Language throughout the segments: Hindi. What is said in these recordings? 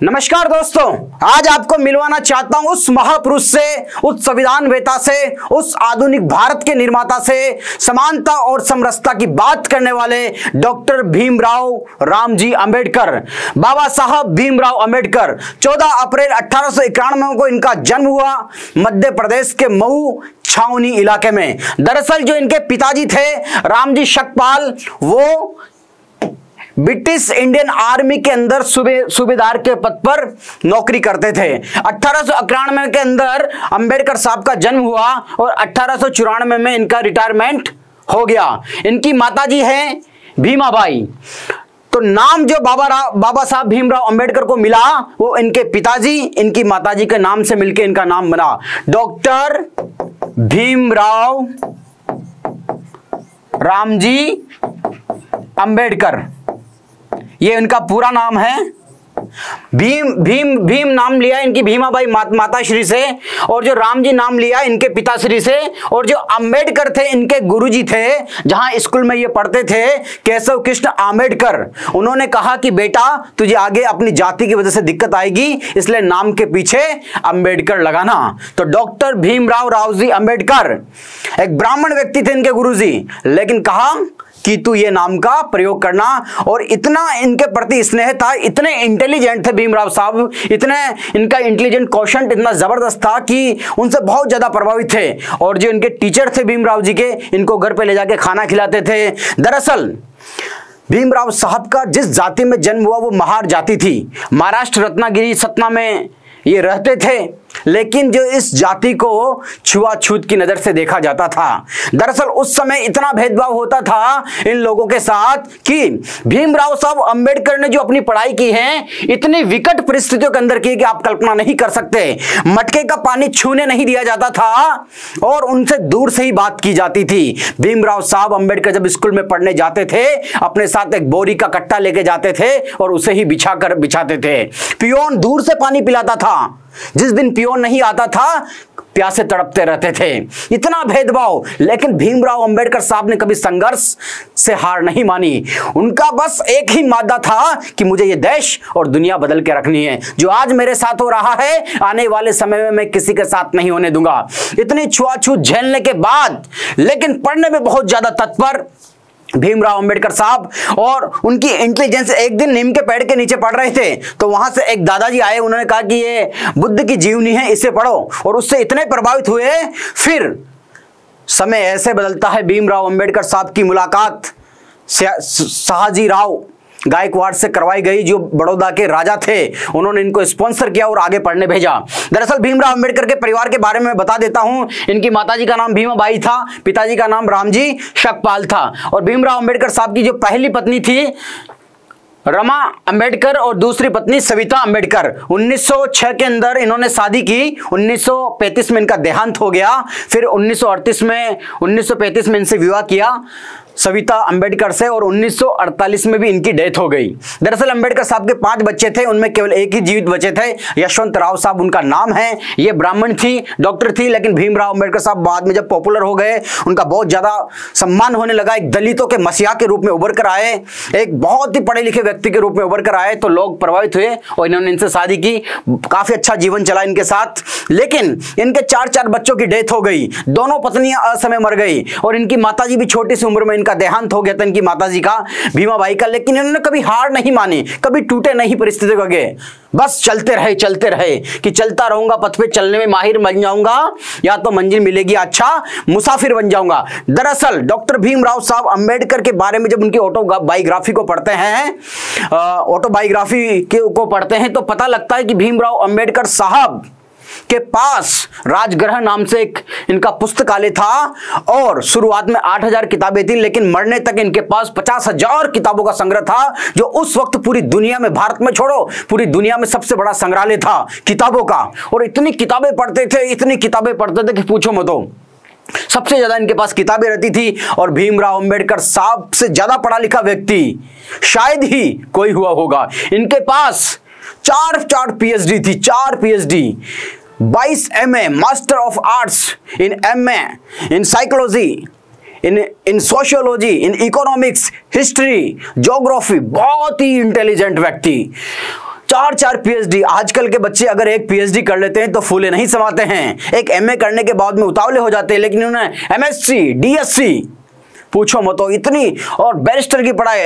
नमस्कार दोस्तों, आज आपको मिलवाना चाहता हूं उस महापुरुष से, उस संविधान वेता से, उस आधुनिक भारत के निर्माता से, समानता और समरसता की बात करने वाले डॉक्टर भीमराव रामजी अंबेडकर। बाबा साहब भीमराव अंबेडकर 14 अप्रैल 1891 को इनका जन्म हुआ मध्य प्रदेश के मऊ छावनी इलाके में। दरअसल जो इनके पिताजी थे रामजी शकपाल, वो ब्रिटिश इंडियन आर्मी के अंदर सूबेदार के पद पर नौकरी करते थे। 1891 के अंदर अंबेडकर साहब का जन्म हुआ और 1894 में इनका रिटायरमेंट हो गया। इनकी माताजी हैं भीमाबाई। तो नाम जो बाबा साहब भीमराव अंबेडकर को मिला वो इनके पिताजी, इनकी माताजी के नाम से मिलकर इनका नाम बना डॉक्टर भीमराव रामजी अंबेडकर। ये इनका पूरा नाम है। भीम नाम लिया इनकी भीमाबाई माता श्री से, और जो राम जी नाम लिया इनके पिताश्री से, और जो अंबेडकर थे इनके गुरुजी थे, जहां स्कूल में ये पढ़ते थे केशव कृष्ण अंबेडकर। उन्होंने कहा कि बेटा तुझे आगे अपनी जाति की वजह से दिक्कत आएगी, इसलिए नाम के पीछे अंबेडकर लगाना। तो डॉक्टर भीमराव रावजी अंबेडकर एक ब्राह्मण व्यक्ति थे इनके गुरुजी, लेकिन कहा कि तू ये नाम का प्रयोग करना। और इतना इनके प्रति स्नेह था, इतने इंटेलिजेंट थे भीमराव साहब, इतने इनका इंटेलिजेंट क्वोशंट इतना जबरदस्त था कि उनसे बहुत ज्यादा प्रभावित थे। और जो इनके टीचर थे भीमराव जी के, इनको घर पे ले जाके खाना खिलाते थे। दरअसल भीमराव साहब का जिस जाति में जन्म हुआ वो महार जाति थी। महाराष्ट्र रत्नागिरी सतना में ये रहते थे, लेकिन जो इस जाति को छुआछूत की नजर से देखा जाता था। दरअसल उस समय इतना भेदभाव होता था इन लोगों के साथ कि भीमराव साहब अंबेडकर ने जो अपनी पढ़ाई की है इतनी विकट परिस्थितियों के अंदर की कि आप कल्पना नहीं कर सकते। मटके का पानी छूने नहीं दिया जाता था और उनसे दूर से ही बात की जाती थी। भीमराव साहब अंबेडकर जब स्कूल में पढ़ने जाते थे अपने साथ एक बोरी का कट्टा लेके जाते थे और उसे ही बिछाते थे। पियोन दूर से पानी पिलाता था, जिस दिन पियोन नहीं आता था प्यासे तड़पते रहते थे। इतना भेदभाव, लेकिन भीमराव अंबेडकर साहब ने कभी संघर्ष से हार नहीं मानी। उनका बस एक ही मादा था कि मुझे ये देश और दुनिया बदल के रखनी है। जो आज मेरे साथ हो रहा है आने वाले समय में मैं किसी के साथ नहीं होने दूंगा। इतनी छुआछूत झेलने के बाद लेकिन पढ़ने में बहुत ज्यादा तत्पर भीमराव अंबेडकर साहब, और उनकी इंटेलिजेंस। एक दिन नीम के पेड़ के नीचे पढ़ रहे थे तो वहां से एक दादाजी आए, उन्होंने कहा कि ये बुद्ध की जीवनी है, इसे पढ़ो, और उससे इतने प्रभावित हुए। फिर समय ऐसे बदलता है, भीमराव अंबेडकर साहब की मुलाकात शहाजी राव गायकवाड़ से करवाई गई, जो बड़ौदा के राजा थे। उन्होंने इनको स्पॉन्सर किया और आगे पढ़ने भेजा। दरअसल भीमराव अंबेडकर के परिवार के बारे में बता देता हूं। इनकी माताजी का नाम भीमाबाई था, पिताजी का नाम रामजी शकपाल था। और भीमराव अंबेडकर साहब की जो पहली पत्नी थी रमा अंबेडकर और दूसरी पत्नी सविता अंबेडकर। 1906 के अंदर इन्होंने शादी की। 1935 में इनका देहांत हो गया। फिर 1935 में इनसे विवाह किया सविता अंबेडकर से, और 1948 में भी इनकी डेथ हो गई। दरअसल अंबेडकर साहब के 5 बच्चे थे, उनमें केवल एक ही जीवित बचे थे, यशवंत राव साहब उनका नाम है। ये ब्राह्मण थी, डॉक्टर थी, लेकिन भीमराव अंबेडकर साहब बाद में जब पॉपुलर हो गए, उनका बहुत ज्यादा सम्मान होने लगा। एक दलितों के मसीहा के रूप में उभर कर आए, एक बहुत ही पढ़े लिखे व्यक्ति के रूप में उभर कर आए, तो लोग प्रभावित हुए और इन्होंने इनसे शादी की। काफी अच्छा जीवन चला इनके साथ, लेकिन इनके 4 बच्चों की डेथ हो गई। दोनों पत्नियां असमय मर गई और इनकी माताजी भी छोटी सी उम्र में का देहांत हो गया था, इनकी माताजी का, भीमाबाई का। लेकिन इन्होंने कभी हार नहीं मानी, कभी टूटे नहीं परिस्थितियों के, बस चलते रहे कि चलता रहूंगा, पथ पे चलने में माहिर बन जाऊंगा, या तो मंजिल मिलेगी, अच्छा मुसाफिर बन जाऊंगा। दरअसल डॉक्टर भीमराव साहब अंबेडकर के बारे में जब उनकी ऑटोबायोग्राफी को पढ़ते हैं तो पता लगता है कि भीमराव अंबेडकर साहब के पास राजगृह नाम से एक इनका पुस्तकालय था, और शुरुआत में 8000 किताबें थी, लेकिन मरने तक इनके पास 50,000 किताबों का संग्रह था, जो उस वक्त पूरी दुनिया में, भारत में छोड़ो, पूरी दुनिया में सबसे बड़ा संग्रहालय था किताबों का। और इतनी किताबें पढ़ते थे कि पूछो मत। सबसे ज्यादा इनके पास किताबें रहती थी, और भीमराव अंबेडकर साहब से ज्यादा पढ़ा लिखा व्यक्ति शायद ही कोई हुआ होगा। इनके पास 4 पीएचडी थी, 4 PhD, 22 MA master of arts in MA in psychology, in sociology, in economics, history, geography. बहुत ही इंटेलिजेंट व्यक्ति। 4 पीएचडी। आजकल के बच्चे अगर एक पीएचडी कर लेते हैं तो फूले नहीं समाते हैं, एक एमए करने के बाद में उतावले हो जाते हैं, लेकिन उन्होंने एमएससी, डीएससी, पूछो मत, इतनी, और बैरिस्टर की पढ़ाई,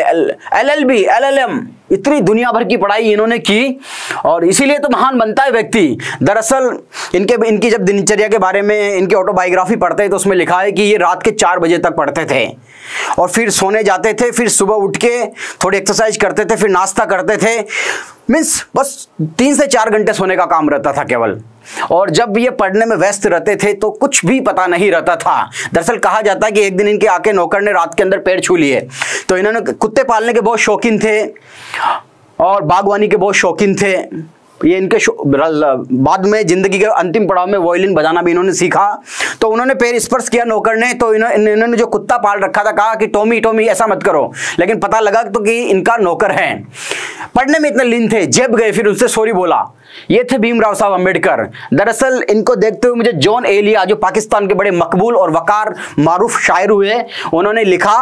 एलएलबी, एलएलएम, इतनी दुनिया भर की पढ़ाई इन्होंने की, और इसीलिए तो महान बनता है व्यक्ति। दरअसल इनकी जब दिनचर्या के बारे में इनकी ऑटोबायोग्राफी पढ़ते हैं तो उसमें लिखा है कि ये रात के 4 बजे तक पढ़ते थे और फिर सोने जाते थे, फिर सुबह उठ के थोड़ी एक्सरसाइज करते थे, फिर नाश्ता करते थे। मीन्स बस 3 से 4 घंटे सोने का काम रहता था केवल, और जब ये पढ़ने में व्यस्त रहते थे तो कुछ भी पता नहीं रहता था। दरअसल कहा जाता है कि एक दिन इनके आके नौकर ने रात के अंदर पैर छू लिए, तो इन्होंने कुत्ते पालने के बहुत शौकीन थे और बागवानी के बहुत शौकीन थे। ये इनके बाद में जिंदगी के अंतिम पड़ाव में वायलिन बजाना भी इन्होंने सीखा। तो उन्होंने पैर स्पर्श किया नौकर ने, तो इन्होंने जो कुत्ता पाल रखा था कहा कि टॉमी टॉमी ऐसा मत करो, लेकिन पता लगा तो कि इनका नौकर है। पढ़ने में इतने लीन थे, जेब गए, फिर उनसे सॉरी बोला। ये थे भीमराव साहब अंबेडकर। दरअसल इनको देखते हुए मुझे जॉन एलिया, जो पाकिस्तान के बड़े मकबूल और वकार मारूफ शायर हुए, उन्होंने लिखा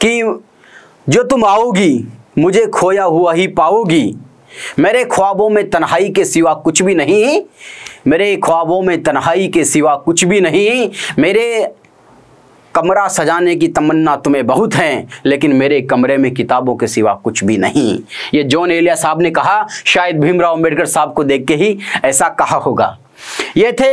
कि जो तुम आओगी मुझे खोया हुआ ही पाओगी, मेरे ख्वाबों में तन्हाई के सिवा कुछ भी नहीं, मेरे ख्वाबों में तन्हाई के सिवा कुछ भी नहीं, मेरे कमरा सजाने की तमन्ना तुम्हें बहुत है, लेकिन मेरे कमरे में किताबों के सिवा कुछ भी नहीं। ये जॉन एलिया साहब ने कहा, शायद भीमराव अंबेडकर साहब को देख के ही ऐसा कहा होगा। ये थे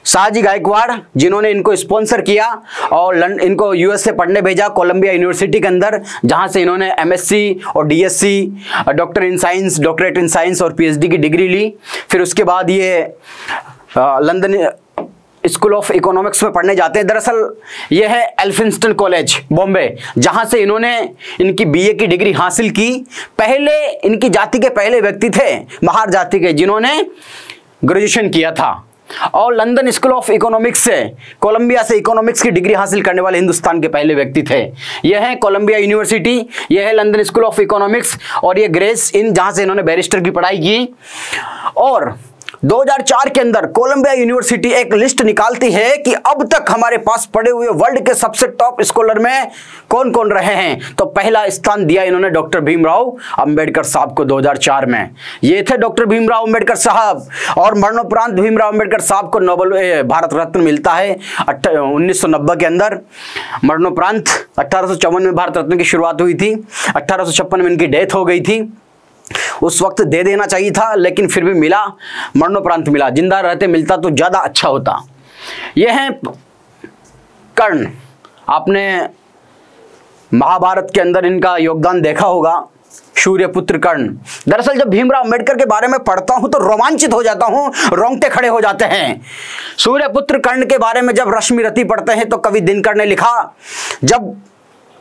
शाहजी गायकवाड़, जिन्होंने इनको स्पॉन्सर किया और इनको यूएस से पढ़ने भेजा, कोलंबिया यूनिवर्सिटी के अंदर, जहां से इन्होंने एमएससी और DSC, doctor in science, doctorate in science और पीएचडी की डिग्री ली। फिर उसके बाद ये लंदन स्कूल ऑफ इकोनॉमिक्स में पढ़ने जाते हैं। दरअसल यह है एल्फिंस्टन कॉलेज बॉम्बे, जहां से इन्होंने इनकी बीए की डिग्री हासिल की। पहले इनकी जाति के पहले व्यक्ति थे, महार जाति के, जिन्होंने ग्रेजुएशन किया था, और लंदन स्कूल ऑफ इकोनॉमिक्स से, कोलंबिया से इकोनॉमिक्स की डिग्री हासिल करने वाले हिंदुस्तान के पहले व्यक्ति थे। यह है कोलंबिया यूनिवर्सिटी, यह है लंदन स्कूल ऑफ इकोनॉमिक्स, और यह ग्रेस इन, जहां से इन्होंने बैरिस्टर की पढ़ाई की। और 2004 के अंदर कोलंबिया यूनिवर्सिटी एक लिस्ट निकालती है कि अब तक हमारे पास पड़े हुए वर्ल्ड के सबसे टॉप स्कॉलर में कौन कौन रहे हैं, तो पहला स्थान दिया इन्होंने डॉक्टर भीमराव अंबेडकर साहब को 2004 में। ये थे डॉक्टर भीमराव अंबेडकर साहब, और मरणोपरांत भीमराव अंबेडकर साहब को नोबेल भारत रत्न मिलता है 1990 के अंदर। मरणोपरांत 1854 में भारत रत्न की शुरुआत हुई थी, 1856 में इनकी डेथ हो गई थी। उस वक्त दे देना चाहिए था, लेकिन फिर भी मिला, मरणोपरांत मिला। जिंदा रहते मिलता तो ज्यादा अच्छा होता। यह है कर्ण, आपने महाभारत के अंदर इनका योगदान देखा होगा, सूर्यपुत्र कर्ण। दरअसल जब भीमराव अंबेडकर के बारे में पढ़ता हूं तो रोमांचित हो जाता हूं, रोंगटे खड़े हो जाते हैं। सूर्यपुत्र कर्ण के बारे में जब रश्मि रति पढ़ते हैं तो कवि दिनकर ने लिखा, जब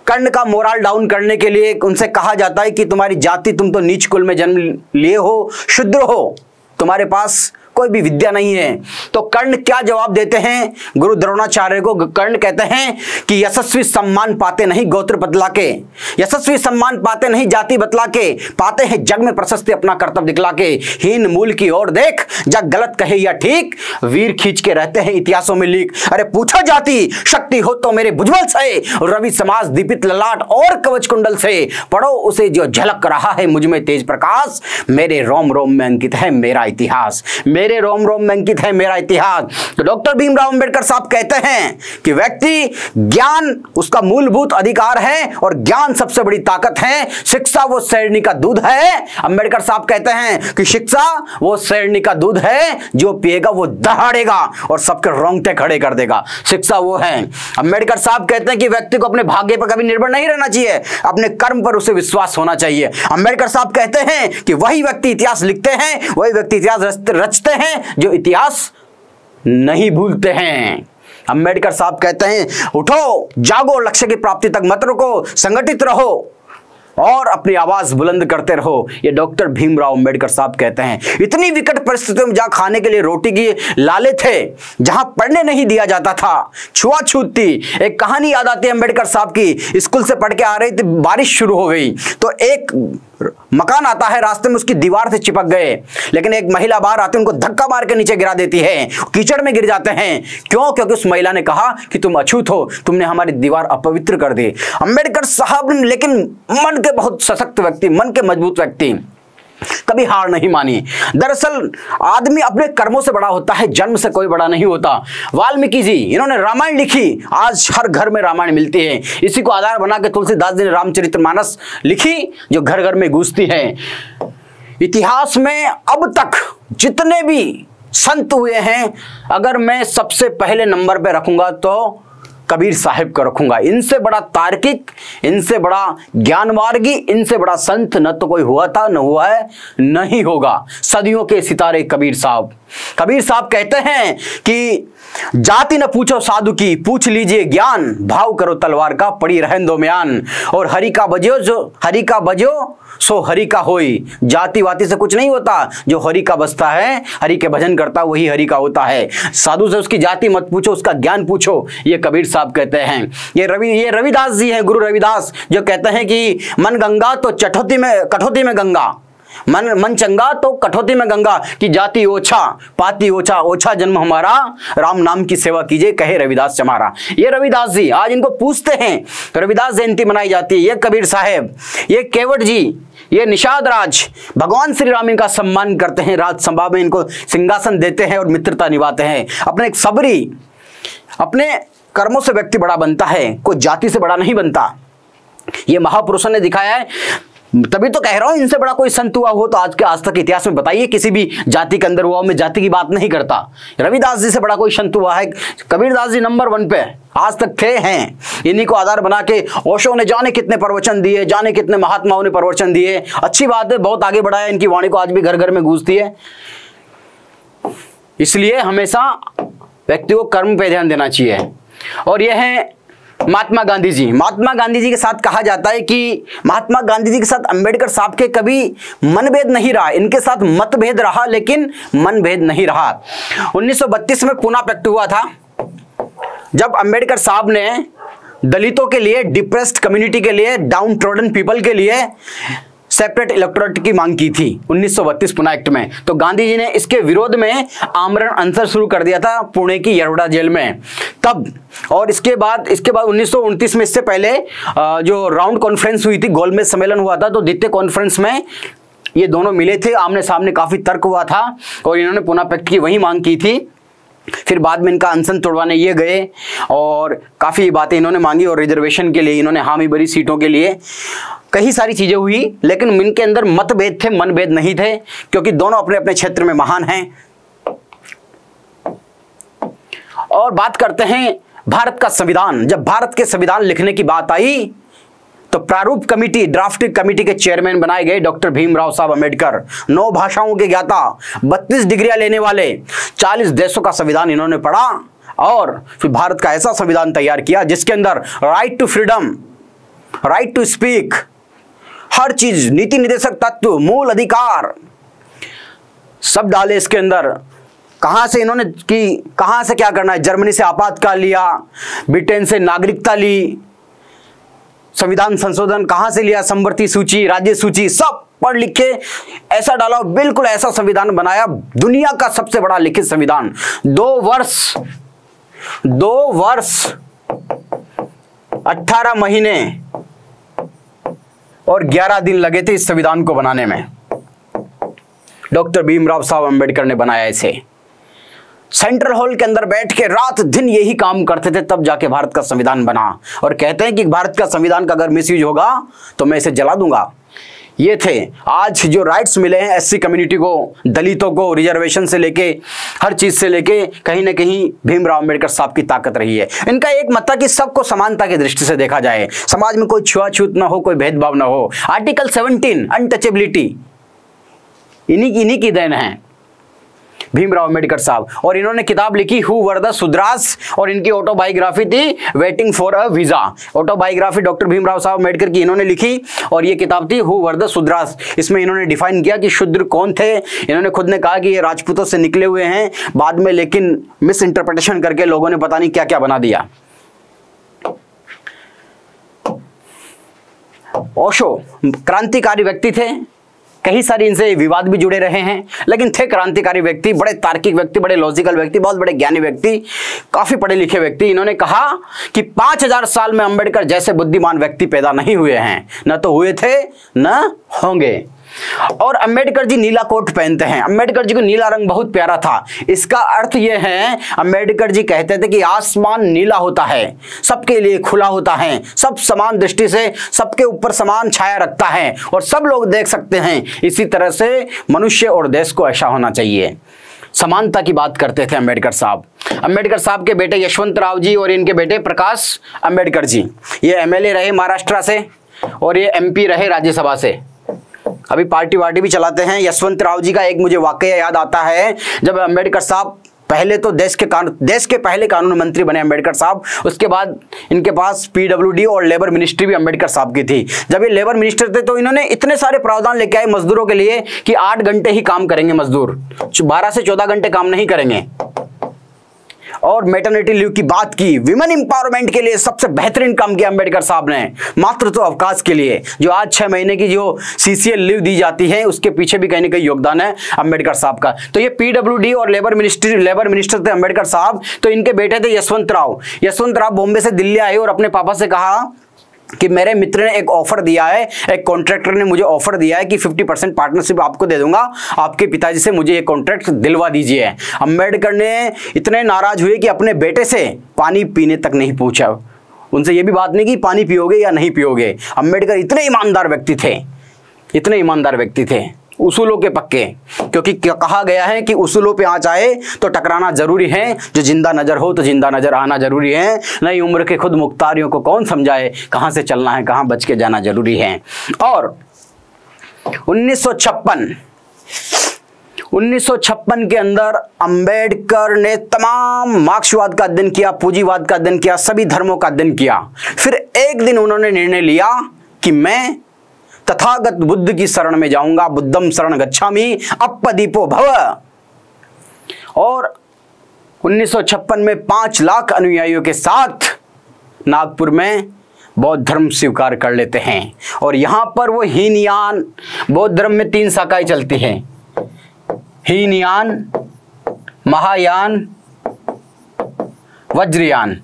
कर्ण का मोरल डाउन करने के लिए उनसे कहा जाता है कि तुम्हारी जाति, तुम तो नीच कुल में जन्म लिए हो, शूद्र हो, तुम्हारे पास कोई भी विद्या नहीं है, तो कर्ण क्या जवाब देते हैं गुरु द्रोणाचार्य को? कर्ण कहते हैं कि यशस्वी सम्मान पाते नहीं गोत्र बतला के, यशस्वी सम्मान पाते नहीं जाति बतला के, पाते हैं जग में प्रशस्ति अपना कर्तव्य दिखला के। हीन मूल की ओर देख, जग गलत कहे या ठीक, वीर खींच के रहते हैं इतिहासों में लीक। अरे पूछो जाति शक्ति हो तो मेरे भुजबल से, रवि समाज दीपित ललाट और कवच कुंडल से, पढ़ो उसे जो झलक रहा है मुझ में तेज प्रकाश, मेरे रोम रोम में अंकित है मेरा इतिहास, मेरे रोम रोम में अंकित है मेरा इतिहास। तो डॉक्टर भीमराव अंबेडकर साहब कहते हैं कि व्यक्ति ज्ञान उसका मूलभूत अधिकार है और ज्ञान सबसे बड़ी ताकत है, शिक्षा वो शेरनी का दूध है। अंबेडकर साहब कहते हैं कि शिक्षा वो शेरनी का दूध है, जो पिएगा वो दहाड़ेगा और सबके रोंगटे खड़े कर देगा। शिक्षा वो है। अंबेडकर साहब कहते हैं कि व्यक्ति को अपने भाग्य पर कभी निर्भर नहीं रहना चाहिए, अपने कर्म पर उसे विश्वास होना चाहिए। अंबेडकर साहब कहते हैं कि वही व्यक्ति इतिहास लिखते हैं, वही व्यक्ति इतिहास रचते हैं जो इतिहास नहीं भूलते हैं। अंबेडकर साहब कहते हैं उठो जागो, लक्ष्य की प्राप्ति तक मत रुको, संगठित रहो और अपनी आवाज बुलंद करते रहो। ये डॉक्टर भीमराव अंबेडकर साहब कहते हैं। इतनी विकट परिस्थितियों में जहां खाने के लिए रोटी की लाले थे, जहां पढ़ने नहीं दिया जाता था, छुआछूत थी। एक कहानी याद आती है अंबेडकर साहब की, स्कूल से पढ़ के आ रही थी, बारिश शुरू हो गई तो एक मकान आता है, रास्ते में उसकी दीवार से चिपक गए, लेकिन एक महिला बाहर आती है, उनको धक्का मार के नीचे गिरा देती है, कीचड़ में गिर जाते हैं। क्यों? क्योंकि उस महिला ने कहा कि तुम अछूत हो, तुमने हमारी दीवार अपवित्र कर दी। अंबेडकर साहब लेकिन मन के बहुत सशक्त व्यक्ति, मन के मजबूत व्यक्ति, कभी हार नहीं मानी। दरअसल आदमी अपने कर्मों से बड़ा होता है, जन्म से कोई बड़ा नहीं होता। वाल्मीकि जी इन्होंने रामायण लिखी, आज हर घर में रामायण मिलती है। इसी को आधार बना के तुलसीदास जी ने रामचरितमानस लिखी, जो घर घर में गूंजती है। इतिहास में अब तक जितने भी संत हुए हैं, अगर मैं सबसे पहले नंबर पे रखूंगा तो कबीर साहिब को रखूंगा। इनसे बड़ा तार्किक, इनसे बड़ा ज्ञानमार्गी, इनसे बड़ा संत न तो कोई हुआ था, न हुआ है, नहीं होगा। सदियों के सितारे कबीर साहब। कबीर साहब कहते हैं कि जाति न पूछो साधु की, पूछ लीजिए ज्ञान, भाव करो तलवार का, पड़ी रहन दो म्यान। और हरि का बजो सो हरि का होई। जाति वाति से कुछ नहीं होता, जो हरि का बसता है, हरि के भजन करता है, वही हरि का होता है। साधु से उसकी जाति मत पूछो, उसका ज्ञान पूछो, ये कबीर साहब कहते हैं। ये रविदास जी हैं, गुरु रविदास, जो कहते हैं कि मन गंगा तो कठौती में गंगा, मन चंगा तो कठौती में गंगा, की जाति ओछा पाती ओछा, ओछा जन्म हमारा, राम नाम की सेवा कीजिए, कहे रविदास चमारा। ये रविदास जी, आज इनको पूछते हैं तो रविदास जयंती मनाई जाती है। ये कबीर साहब, ये केवट जी, ये निषाद राज, भगवान श्री राम इनका सम्मान करते हैं, राजसभा में इनको सिंहासन देते हैं और मित्रता निभाते हैं। अपने एक सबरी, अपने कर्मों से व्यक्ति बड़ा बनता है, कोई जाति से बड़ा नहीं बनता। ये महापुरुषों ने दिखाया है, तभी तो कह रहा हूं इनसे बड़ा कोई संत हुआ हो तो आज तक इतिहास में बताइए किसी भी जाति के अंदर हुआ। मैं जाति की बात नहीं करता। रविदास जी से बड़ा कोई संत हुआ है? कबीरदास जी नंबर 1 पे आज तक थे, हैं। इन्हीं को आधार बना के ओशो ने जाने कितने प्रवचन दिए, जाने कितने महात्माओं ने प्रवचन दिए। अच्छी बात है, बहुत आगे बढ़ाया, इनकी वाणी को आज भी घर घर में गूंजती है। इसलिए हमेशा व्यक्ति को कर्म पे ध्यान देना चाहिए। और यह है महात्मा गांधी जी। महात्मा गांधी जी के साथ कहा जाता है कि महात्मा गांधी जी के साथ अंबेडकर साहब के कभी मनभेद नहीं रहा, इनके साथ मतभेद रहा लेकिन मनभेद नहीं रहा। 1932 में पूना पैक्ट हुआ था, जब अंबेडकर साहब ने दलितों के लिए, डिप्रेस्ड कम्युनिटी के लिए, डाउन ट्रोडन पीपल के लिए सेपरेट इलेक्टोरेट की मांग की थी 1932 पुणे एक्ट में। तो गांधी जी ने इसके विरोध में आमरण अनशन शुरू कर दिया था पुणे की यरवड़ा जेल में तब। और इसके बाद 1929 में, इससे पहले जो राउंड कॉन्फ्रेंस हुई थी, गोलमेज सम्मेलन हुआ था, तो द्वितीय कॉन्फ्रेंस में ये दोनों मिले थे, आमने सामने काफी तर्क हुआ था और इन्होंने पूना पैक्ट की वही मांग की थी। फिर बाद में इनका अनशन तोड़वाने ये गए और काफ़ी बातें इन्होंने मांगी और रिजर्वेशन के लिए इन्होंने हामी भरी, सीटों के लिए कई सारी चीज़ें हुई, लेकिन इनके अंदर मतभेद थे, मनभेद नहीं थे, क्योंकि दोनों अपने अपने क्षेत्र में महान हैं। और बात करते हैं भारत का संविधान। जब भारत के संविधान लिखने की बात आई तो प्रारूप कमेटी, ड्राफ्टिंग कमेटी के चेयरमैन बनाए गए डॉक्टर भीमराव साहब अम्बेडकर। 9 भाषाओं के ज्ञाता, 32 डिग्रियां लेने वाले, 40 देशों का संविधान इन्होंने पढ़ा और फिर भारत का ऐसा संविधान तैयार किया जिसके अंदर right to freedom, right to speak, हर चीज, नीति निर्देशक तत्व, मूल अधिकार सब डाले इसके अंदर। कहां से इन्होंने की, कहां से क्या करना है, जर्मनी से आपातकाल लिया, ब्रिटेन से नागरिकता ली, संविधान संशोधन कहां से लिया, संवर्ती सूची, राज्य सूची, सब पढ़ लिख के ऐसा डाला, बिल्कुल ऐसा संविधान बनाया, दुनिया का सबसे बड़ा लिखित संविधान। 2 वर्ष 18 महीने और 11 दिन लगे थे इस संविधान को बनाने में। डॉक्टर भीमराव साहब अम्बेडकर ने बनाया इसे। सेंट्रल हॉल के अंदर बैठ के रात दिन यही काम करते थे, तब जाके भारत का संविधान बना। और कहते हैं कि भारत का संविधान का अगर मिसयूज होगा तो मैं इसे जला दूंगा। ये थे आज जो राइट्स मिले हैं एससी कम्युनिटी को, दलितों को, रिजर्वेशन से लेके हर चीज से लेके, कहीं ना कहीं भीमराव अम्बेडकर साहब की ताकत रही है। इनका एक मत था कि सबको समानता की दृष्टि से देखा जाए, समाज में कोई छुआछूत ना हो, कोई भेदभाव ना हो। आर्टिकल 17 अनटचेबिलिटी इन्हीं की देन है भीमराव अम्बेडकर साहब। और इन्होंने किताब लिखी हु वर द शूद्रास, और इनकी ऑटोबायोग्राफी थी waiting for a visa. Autobiography doctor Bhimrao Saheb Ambedkar की इन्होंने लिखी और ये किताब थी हु वर द शूद्रास। इसमें इन्होंने डिफाइन किया कि शूद्र कौन थे। इन्होंने खुद ने कहा कि ये राजपूतों से निकले हुए हैं, बाद में लेकिन मिस इंटरप्रिटेशन करके लोगों ने पता नहीं क्या क्या बना दिया। ओशो क्रांतिकारी व्यक्ति थे, कई सारे इनसे विवाद भी जुड़े रहे हैं, लेकिन थे क्रांतिकारी व्यक्ति, बड़े तार्किक व्यक्ति, बड़े लॉजिकल व्यक्ति, बहुत बड़े ज्ञानी व्यक्ति, काफी पढ़े लिखे व्यक्ति। इन्होंने कहा कि 5000 साल में अंबेडकर जैसे बुद्धिमान व्यक्ति पैदा नहीं हुए हैं, न तो हुए थे न होंगे। और अंबेडकर जी नीला कोट पहनते हैं। अंबेडकर जी को नीला रंग बहुत प्यारा था। इसका अर्थ यह है, अंबेडकर जी कहते थे कि आसमान नीला होता है, सबके लिए खुला होता है, सब समान दृष्टि से सबके ऊपर समान छाया रखता है और सब लोग देख सकते हैं। इसी तरह से मनुष्य और देश को ऐसा होना चाहिए। समानता की बात करते थे अंबेडकर साहब। अंबेडकर साहब के बेटे यशवंत राव जी और इनके बेटे प्रकाश अंबेडकर जी, ये एमएलए रहे महाराष्ट्र से और ये एमपी रहे राज्यसभा से। अभी पार्टी वार्टी भी चलाते हैं। यशवंत राव जी का एक मुझे वाकया याद आता है, जब अंबेडकर साहब पहले तो देश के पहले कानून मंत्री बने अंबेडकर साहब, उसके बाद इनके पास पीडब्ल्यूडी और लेबर मिनिस्ट्री भी अंबेडकर साहब की थी। जब ये लेबर मिनिस्टर थे तो इन्होंने इतने सारे प्रावधान लेके आए मजदूरों के लिए कि 8 घंटे ही काम करेंगे मजदूर, 12 से 14 घंटे काम नहीं करेंगे। और मैटरनिटी लीव की बात की, विमेन एम्पावरमेंट के लिए सबसे बेहतरीन काम किया अंबेडकर साहब ने। मातृत्व अवकाश के लिए जो आज 6 महीने की जो सीसीएल लीव दी जाती है, उसके पीछे भी कहीं ना कहीं योगदान है अंबेडकर साहब का। तो ये पीडब्ल्यूडी और लेबर मिनिस्टर थे अंबेडकर साहब। तो इनके बेटे थे यशवंत राव। यशवंत राव बॉम्बे से दिल्ली आए और अपने पापा से कहा कि मेरे मित्र ने एक ऑफर दिया है, एक कॉन्ट्रैक्टर ने मुझे ऑफर दिया है कि 50% पार्टनरशिप आपको दे दूंगा, आपके पिताजी से मुझे ये कॉन्ट्रैक्ट दिलवा दीजिए। अंबेडकर ने इतने नाराज हुए कि अपने बेटे से पानी पीने तक नहीं पूछा, उनसे ये भी बात नहीं कि पानी पियोगे या नहीं पियोगे। अंबेडकर इतने ईमानदार व्यक्ति थे, इतने ईमानदार व्यक्ति थे, उसूलों के पक्के। क्योंकि कहा गया है कि उसूलों पे आँच आए तो टकराना जरूरी है, जो जिंदा नजर हो तो जिंदा नजर आना जरूरी है। नई उम्र के खुद मुख्तारियों को कौन समझाए, कहाँ से चलना है, कहाँ बच के जाना जरूरी है। और 1956 के अंदर अंबेडकर ने तमाम मार्क्सवाद का अध्ययन किया, पूंजीवाद का अध्ययन किया, सभी धर्मों का अध्ययन किया। फिर एक दिन उन्होंने निर्णय लिया कि मैं तथागत बुद्ध की शरण में जाऊंगा, बुद्धम शरण गच्छामि अपदीपो भव। और 1956 में 5 लाख अनुयायियों के साथ नागपुर में बौद्ध धर्म स्वीकार कर लेते हैं। और यहां पर वो हीनयान, बौद्ध धर्म में 3 शाखाएं चलती हैं, हीनयान, महायान, वज्रयान।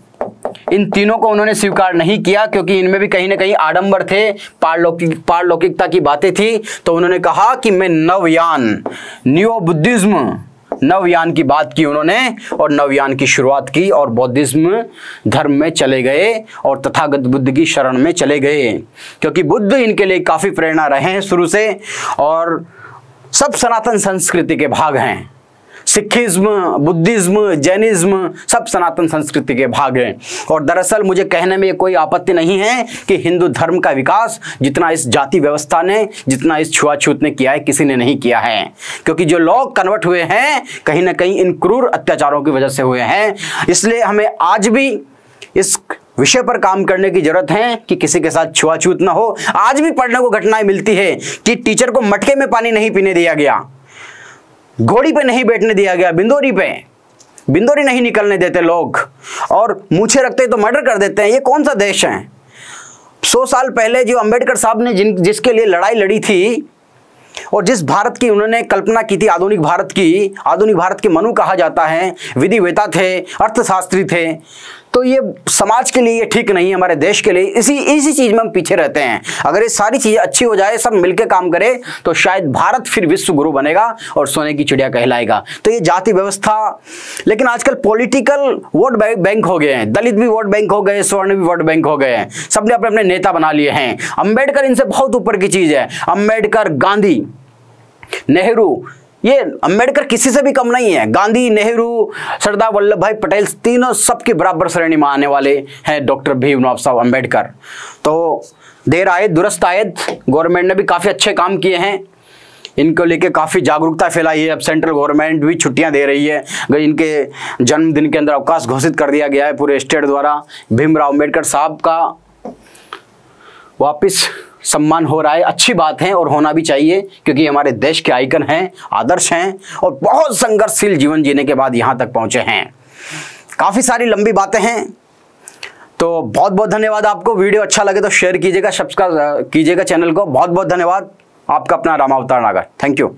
इन तीनों को उन्होंने स्वीकार नहीं किया क्योंकि इनमें भी कहीं ना कहीं आडंबर थे, पारलौकिकता की बातें थी। तो उन्होंने कहा कि मैं नवयान, न्यू बुद्धिज्म, नवयान की बात की उन्होंने और नवयान की शुरुआत की और बौद्धिज्म धर्म में चले गए और तथागत बुद्ध की शरण में चले गए। क्योंकि बुद्ध इनके लिए काफ़ी प्रेरणा रहे हैं शुरू से और सब सनातन संस्कृति के भाग हैं। सिखिज्म, बुद्धिज्म, जैनिज्म सब सनातन संस्कृति के भाग हैं। और दरअसल मुझे कहने में कोई आपत्ति नहीं है कि हिंदू धर्म का विकास जितना इस जाति व्यवस्था ने, जितना इस छुआछूत ने किया है, किसी ने नहीं किया है। क्योंकि जो लोग कन्वर्ट हुए हैं कहीं ना कहीं इन क्रूर अत्याचारों की वजह से हुए हैं। इसलिए हमें आज भी इस विषय पर काम करने की जरूरत है कि किसी के साथ छुआछूत ना हो। आज भी पढ़ने को घटनाएं मिलती है कि टीचर को मटके में पानी नहीं पीने दिया गया, घोड़ी पे नहीं बैठने दिया गया, बिंदोरी नहीं निकलने देते लोग, और मूछे रखते तो मर्डर कर देते हैं। ये कौन सा देश है? 100 साल पहले जो अंबेडकर साहब ने जिसके लिए लड़ाई लड़ी थी और जिस भारत की उन्होंने कल्पना की थी, आधुनिक भारत के मनु कहा जाता है, विधिवेता थे, अर्थशास्त्री थे। तो ये समाज के लिए ये ठीक नहीं है, हमारे देश के लिए इसी चीज़ में हम पीछे रहते हैं। अगर ये सारी चीज़ें अच्छी हो जाए, सब मिलकर काम करे, तो शायद भारत फिर विश्व गुरु बनेगा और सोने की चिड़िया कहलाएगा। तो ये जाति व्यवस्था, लेकिन आजकल पॉलिटिकल वोट बैंक हो गए हैं, दलित भी वोट बैंक हो गए, स्वर्ण भी वोट बैंक हो गए हैं, सबने अपने अपने नेता बना लिए हैं। अंबेडकर इनसे बहुत ऊपर की चीज़ है। अंबेडकर, गांधी, नेहरू, ये अंबेडकर किसी से भी कम नहीं है। गांधी, नेहरू, सरदार वल्लभ भाई पटेल, तीनों सबके बराबर श्रेणी में आने वाले हैं डॉक्टर भीमराव साहब अंबेडकर। तो देर आए दुरुस्त आयद, गवर्नमेंट ने भी काफ़ी अच्छे काम किए हैं, इनको लेके काफ़ी जागरूकता फैलाई है। अब सेंट्रल गवर्नमेंट भी छुट्टियां दे रही है। अगर इनके जन्मदिन के अंदर अवकाश घोषित कर दिया गया है पूरे स्टेट द्वारा। भीमराव अंबेडकर साहब का वापस सम्मान हो रहा है, अच्छी बात है और होना भी चाहिए, क्योंकि हमारे देश के आइकन हैं, आदर्श हैं और बहुत संघर्षशील जीवन जीने के बाद यहाँ तक पहुँचे हैं। काफ़ी सारी लंबी बातें हैं, तो बहुत बहुत धन्यवाद आपको। वीडियो अच्छा लगे तो शेयर कीजिएगा, सब्सक्राइब कीजिएगा चैनल को। बहुत बहुत धन्यवाद। आपका अपना रामावतार नागर। Thank you.